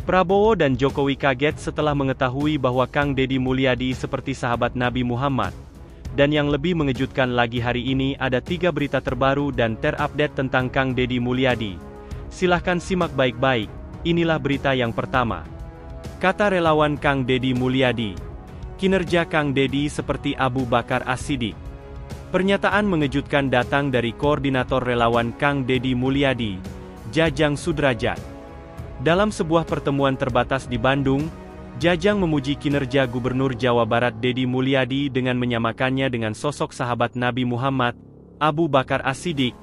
Prabowo dan Jokowi kaget setelah mengetahui bahwa Kang Deddy Mulyadi seperti sahabat Nabi Muhammad. Dan yang lebih mengejutkan lagi, hari ini ada 3 berita terbaru dan terupdate tentang Kang Deddy Mulyadi. Silahkan simak baik-baik, inilah berita yang pertama. Kata relawan Kang Deddy Mulyadi, kinerja Kang Deddy seperti Abu Bakar As-Siddiq. Pernyataan mengejutkan datang dari koordinator relawan Kang Deddy Mulyadi, Jajang Sudrajat. Dalam sebuah pertemuan terbatas di Bandung, Jajang memuji kinerja Gubernur Jawa Barat Deddy Mulyadi dengan menyamakannya dengan sosok sahabat Nabi Muhammad, Abu Bakar As-Siddiq,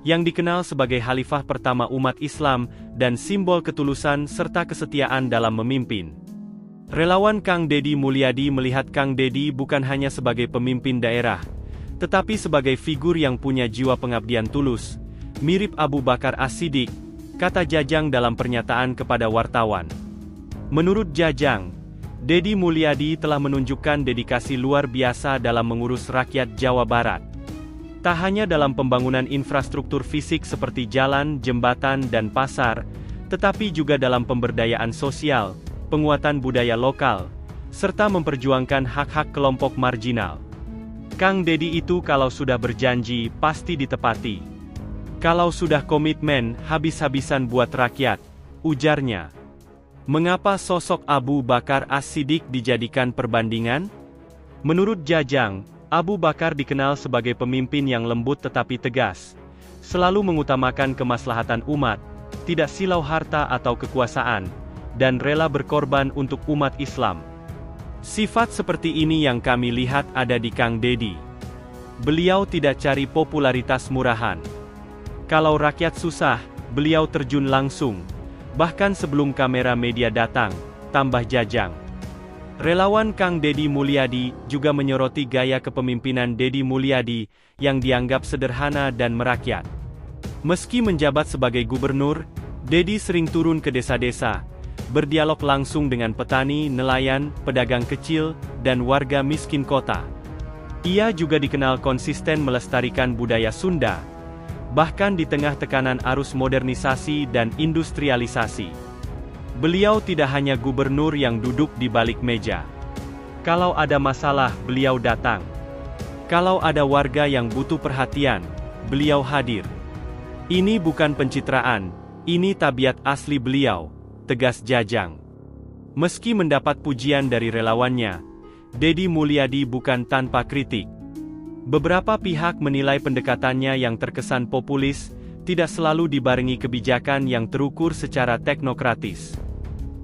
yang dikenal sebagai khalifah pertama umat Islam dan simbol ketulusan serta kesetiaan dalam memimpin. Relawan Kang Deddy Mulyadi melihat Kang Deddy bukan hanya sebagai pemimpin daerah, tetapi sebagai figur yang punya jiwa pengabdian tulus, mirip Abu Bakar As-Siddiq, kata Jajang dalam pernyataan kepada wartawan. Menurut Jajang, Deddy Mulyadi telah menunjukkan dedikasi luar biasa dalam mengurus rakyat Jawa Barat. Tak hanya dalam pembangunan infrastruktur fisik seperti jalan, jembatan, dan pasar, tetapi juga dalam pemberdayaan sosial, penguatan budaya lokal, serta memperjuangkan hak-hak kelompok marginal. Kang Deddy itu kalau sudah berjanji, pasti ditepati. Kalau sudah komitmen, habis-habisan buat rakyat, ujarnya. Mengapa sosok Abu Bakar As-Siddiq dijadikan perbandingan? Menurut Jajang, Abu Bakar dikenal sebagai pemimpin yang lembut tetapi tegas, selalu mengutamakan kemaslahatan umat, tidak silau harta atau kekuasaan, dan rela berkorban untuk umat Islam. Sifat seperti ini yang kami lihat ada di Kang Deddy. Beliau tidak cari popularitas murahan. Kalau rakyat susah, beliau terjun langsung, bahkan sebelum kamera media datang, tambah Jajang. Relawan Kang Deddy Mulyadi juga menyoroti gaya kepemimpinan Deddy Mulyadi yang dianggap sederhana dan merakyat. Meski menjabat sebagai gubernur, Deddy sering turun ke desa-desa, berdialog langsung dengan petani, nelayan, pedagang kecil, dan warga miskin kota. Ia juga dikenal konsisten melestarikan budaya Sunda, bahkan di tengah tekanan arus modernisasi dan industrialisasi. Beliau tidak hanya gubernur yang duduk di balik meja. Kalau ada masalah, beliau datang. Kalau ada warga yang butuh perhatian, beliau hadir. Ini bukan pencitraan, ini tabiat asli beliau, tegas Jajang. Meski mendapat pujian dari relawannya, Deddy Mulyadi bukan tanpa kritik. Beberapa pihak menilai pendekatannya yang terkesan populis, tidak selalu dibarengi kebijakan yang terukur secara teknokratis.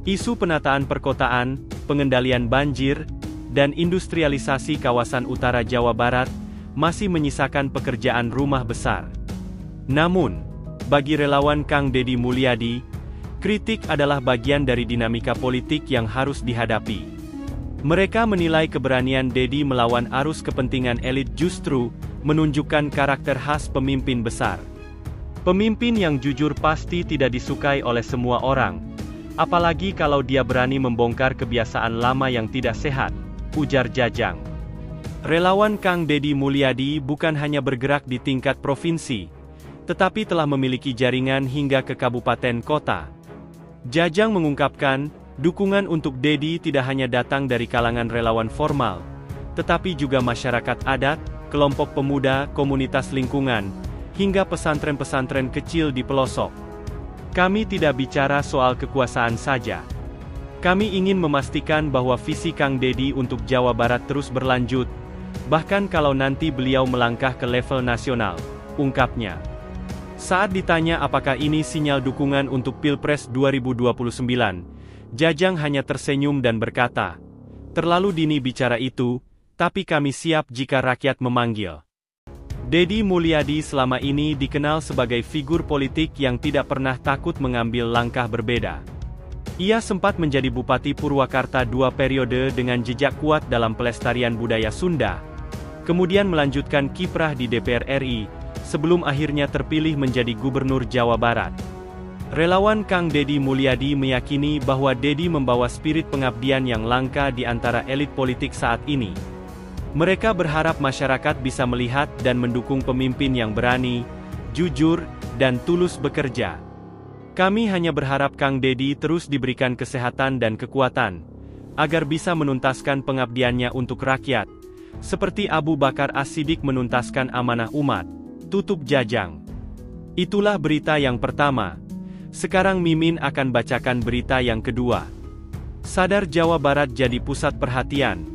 Isu penataan perkotaan, pengendalian banjir, dan industrialisasi kawasan utara Jawa Barat masih menyisakan pekerjaan rumah besar. Namun, bagi relawan Kang Deddy Mulyadi, kritik adalah bagian dari dinamika politik yang harus dihadapi. Mereka menilai keberanian Deddy melawan arus kepentingan elit justru menunjukkan karakter khas pemimpin besar. Pemimpin yang jujur pasti tidak disukai oleh semua orang, apalagi kalau dia berani membongkar kebiasaan lama yang tidak sehat, ujar Jajang. Relawan Kang Deddy Mulyadi bukan hanya bergerak di tingkat provinsi, tetapi telah memiliki jaringan hingga ke kabupaten kota. Jajang mengungkapkan, dukungan untuk Deddy tidak hanya datang dari kalangan relawan formal, tetapi juga masyarakat adat, kelompok pemuda, komunitas lingkungan, hingga pesantren-pesantren kecil di pelosok. Kami tidak bicara soal kekuasaan saja. Kami ingin memastikan bahwa visi Kang Deddy untuk Jawa Barat terus berlanjut, bahkan kalau nanti beliau melangkah ke level nasional, ungkapnya. Saat ditanya apakah ini sinyal dukungan untuk Pilpres 2029, Jajang hanya tersenyum dan berkata, terlalu dini bicara itu, tapi kami siap jika rakyat memanggil. Deddy Mulyadi selama ini dikenal sebagai figur politik yang tidak pernah takut mengambil langkah berbeda. Ia sempat menjadi Bupati Purwakarta 2 periode dengan jejak kuat dalam pelestarian budaya Sunda, kemudian melanjutkan kiprah di DPR RI, sebelum akhirnya terpilih menjadi Gubernur Jawa Barat. Relawan Kang Deddy Mulyadi meyakini bahwa Deddy membawa spirit pengabdian yang langka di antara elit politik saat ini. Mereka berharap masyarakat bisa melihat dan mendukung pemimpin yang berani, jujur, dan tulus bekerja. Kami hanya berharap Kang Dedi terus diberikan kesehatan dan kekuatan, agar bisa menuntaskan pengabdiannya untuk rakyat, seperti Abu Bakar As-Siddiq menuntaskan amanah umat. Tutup jajang. Itulah berita yang pertama. Sekarang Mimin akan bacakan berita yang kedua. Sadar Jawa Barat jadi pusat perhatian.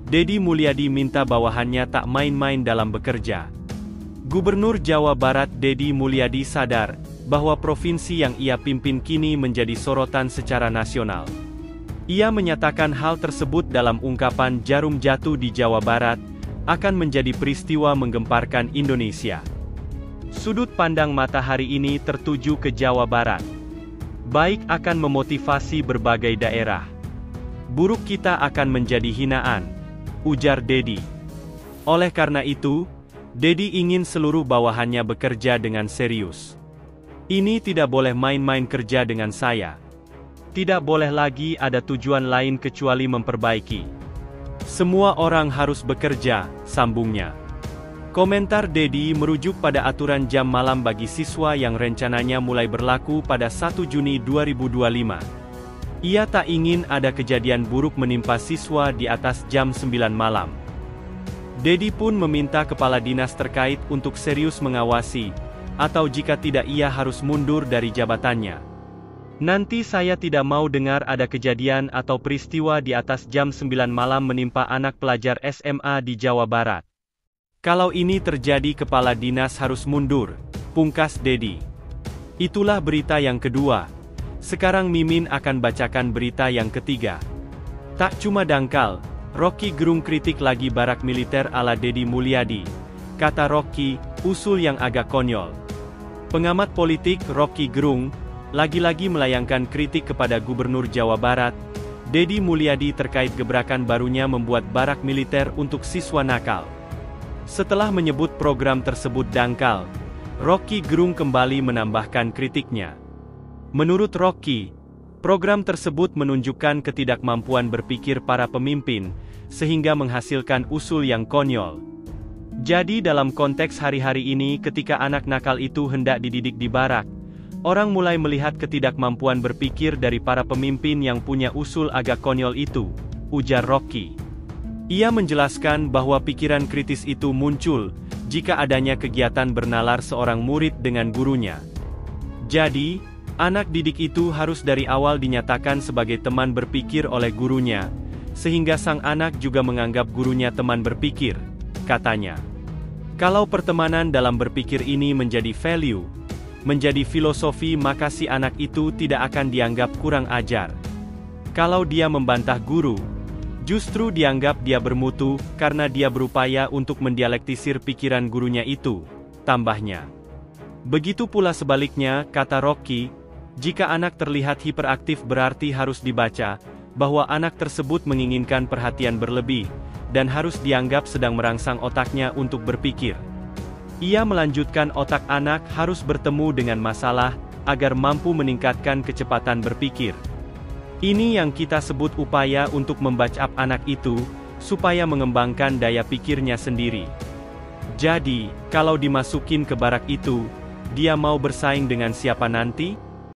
Dedi Mulyadi minta bawahannya tak main-main dalam bekerja. Gubernur Jawa Barat Dedi Mulyadi sadar bahwa provinsi yang ia pimpin kini menjadi sorotan secara nasional. Ia menyatakan hal tersebut dalam ungkapan jarum jatuh di Jawa Barat akan menjadi peristiwa menggemparkan Indonesia. Sudut pandang mata hari ini tertuju ke Jawa Barat. Baik akan memotivasi berbagai daerah. Buruk kita akan menjadi hinaan, ujar Dedi. Oleh karena itu, Dedi ingin seluruh bawahannya bekerja dengan serius. Ini tidak boleh main-main kerja dengan saya. Tidak boleh lagi ada tujuan lain kecuali memperbaiki. Semua orang harus bekerja, sambungnya. Komentar Dedi merujuk pada aturan jam malam bagi siswa yang rencananya mulai berlaku pada 1 Juni 2025. Ia tak ingin ada kejadian buruk menimpa siswa di atas jam 9 malam. Dedi pun meminta kepala dinas terkait untuk serius mengawasi, atau jika tidak ia harus mundur dari jabatannya. Nanti saya tidak mau dengar ada kejadian atau peristiwa di atas jam 9 malam menimpa anak pelajar SMA di Jawa Barat. Kalau ini terjadi kepala dinas harus mundur, pungkas Dedi. Itulah berita yang kedua. Sekarang Mimin akan bacakan berita yang ketiga. Tak cuma dangkal, Rocky Gerung kritik lagi barak militer ala Dedi Mulyadi. Kata Rocky, usul yang agak konyol. Pengamat politik Rocky Gerung lagi-lagi melayangkan kritik kepada Gubernur Jawa Barat, Dedi Mulyadi terkait gebrakan barunya membuat barak militer untuk siswa nakal. Setelah menyebut program tersebut dangkal, Rocky Gerung kembali menambahkan kritiknya. Menurut Rocky, program tersebut menunjukkan ketidakmampuan berpikir para pemimpin, sehingga menghasilkan usul yang konyol. Jadi dalam konteks hari-hari ini ketika anak nakal itu hendak dididik di barak, orang mulai melihat ketidakmampuan berpikir dari para pemimpin yang punya usul agak konyol itu, ujar Rocky. Ia menjelaskan bahwa pikiran kritis itu muncul jika adanya kegiatan bernalar seorang murid dengan gurunya. Jadi, anak didik itu harus dari awal dinyatakan sebagai teman berpikir oleh gurunya, sehingga sang anak juga menganggap gurunya teman berpikir, katanya. Kalau pertemanan dalam berpikir ini menjadi value, menjadi filosofi, maka si anak itu tidak akan dianggap kurang ajar. Kalau dia membantah guru, justru dianggap dia bermutu, karena dia berupaya untuk mendialektisir pikiran gurunya itu, tambahnya. Begitu pula sebaliknya, kata Rocky, jika anak terlihat hiperaktif berarti harus dibaca, bahwa anak tersebut menginginkan perhatian berlebih, dan harus dianggap sedang merangsang otaknya untuk berpikir. Ia melanjutkan otak anak harus bertemu dengan masalah, agar mampu meningkatkan kecepatan berpikir. Ini yang kita sebut upaya untuk membackup anak itu, supaya mengembangkan daya pikirnya sendiri. Jadi, kalau dimasukin ke barak itu, dia mau bersaing dengan siapa nanti?